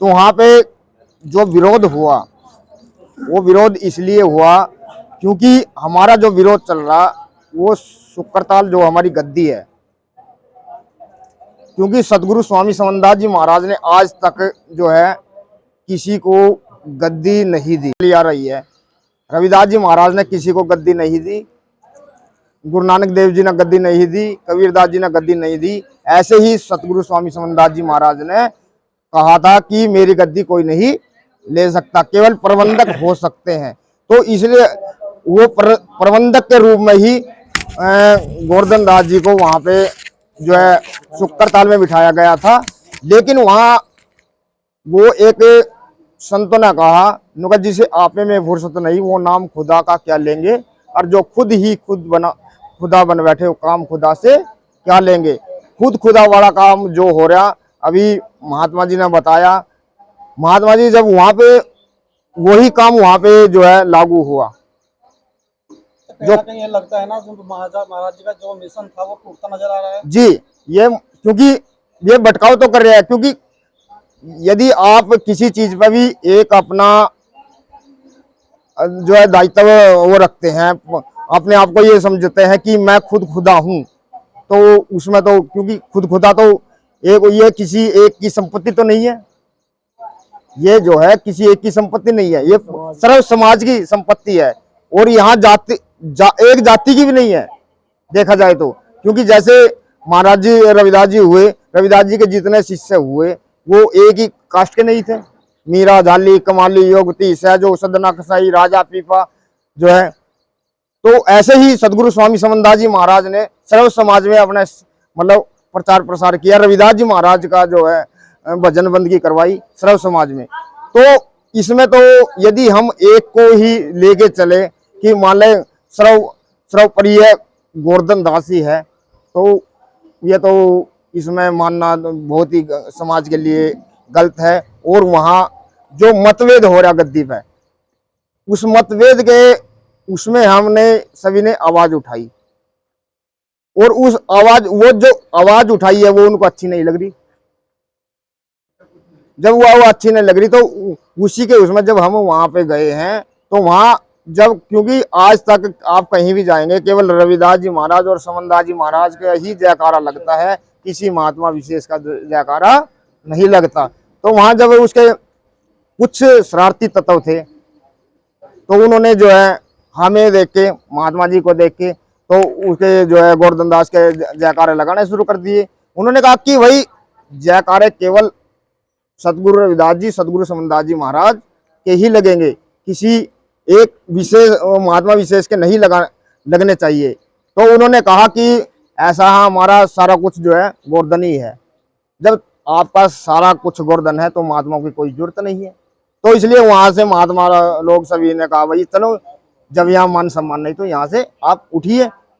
तो वहाँ पे जो विरोध हुआ वो विरोध इसलिए हुआ क्योंकि हमारा जो विरोध चल रहा वो शुक्रताल जो हमारी गद्दी है, क्योंकि सतगुरु स्वामी समनदास जी महाराज ने आज तक जो है किसी को गद्दी नहीं दी आ रही है। रविदास जी महाराज ने किसी को गद्दी नहीं दी, गुरु नानक देव जी ने गद्दी नहीं दी, कबीरदास जी ने गद्दी नहीं दी। ऐसे ही सतगुरु स्वामी समनदास जी महाराज ने कहा था कि मेरी गद्दी कोई नहीं ले सकता, केवल प्रबंधक हो सकते हैं। तो इसलिए वो प्रबंधक के रूप में ही गोवर्धन दास जी को वहां पे जो है शुक्रताल में बिठाया गया था। लेकिन वहां वो एक संतों ने कहा, नुका जिसे आपे में फुर्सत नहीं वो नाम खुदा का क्या लेंगे, और जो खुद ही खुदा बन बैठे वो काम खुदा से क्या लेंगे। खुद खुदा वाला काम जो हो रहा अभी महात्मा जी ने बताया, महात्मा जी जब वहां पे वही काम वहां पे जो है लागू हुआ। जो ये लगता है ना महाराज जी का जो मिशन था वो टूटता नजर आ रहा है जी। ये क्योंकि ये भटकाव तो कर रहे हैं, क्योंकि यदि आप किसी चीज पर भी एक अपना जो है दायित्व वो रखते हैं, अपने आप को ये समझते हैं कि मैं खुद खुदा हूं, तो उसमें तो क्योंकि खुद खुदा तो ये किसी एक की संपत्ति तो नहीं है, ये जो है किसी एक की संपत्ति नहीं है, ये सर्व समाज की संपत्ति है। और यहाँ एक जाति की भी नहीं है देखा जाए तो, क्योंकि जैसे महाराज जी रविदास जी हुए, रविदास जी के जितने शिष्य हुए वो एक ही कास्ट के नहीं थे। मीरा, झाली, कमाली, योगती, सहजो, सदना, कसाई, राजा, पीपा जो है। तो ऐसे ही सदगुरु स्वामी समनदास जी महाराज ने सर्व समाज में अपने मतलब प्रचार प्रसार किया। रविदास जी महाराज का जो है भजन बंदगी करवाई सर्व समाज में। तो इसमें तो यदि हम एक को ही लेके चले कि मान ले सर्वप्रिय गोवर्धन दास ही है, तो ये तो इसमें मानना बहुत ही समाज के लिए गलत है। और वहाँ जो मतभेद हो रहा गद्दी पे, उस मतभेद के उसमें हमने सभी ने आवाज उठाई, और उस आवाज वो जो आवाज उठाई है वो उनको अच्छी नहीं लग रही। जब वो अच्छी नहीं लग रही तो उसी के उसमें जब हम वहां पे गए हैं तो वहां जब, क्योंकि आज तक आप कहीं भी जाएंगे केवल रविदास जी महाराज और समनदास जी महाराज का ही जयकारा लगता है, किसी महात्मा विशेष का जयकारा नहीं लगता। तो वहां जब उसके कुछ शरारती तत्व थे तो उन्होंने जो है हमें देख के, महात्मा जी को देख के, तो उसके जो है गोवर्धन दास के जयकारे लगाने शुरू कर दिए। उन्होंने कहा कि भाई जयकारे केवल सतगुरु रविदास जी, सतगुरु समनदास जी महाराज के ही लगेंगे, किसी एक विशेष महात्मा विशेष के नहीं लगने चाहिए। तो उन्होंने कहा कि ऐसा हमारा सारा कुछ जो है गोवर्धन ही है। जब आपका सारा कुछ गोवर्धन है तो महात्मा की कोई जरूरत नहीं है। तो इसलिए वहां से महात्मा लोग सभी ने कहा भाई चलो, जब यहाँ मान सम्मान नहीं तो यहाँ से आप उठिए।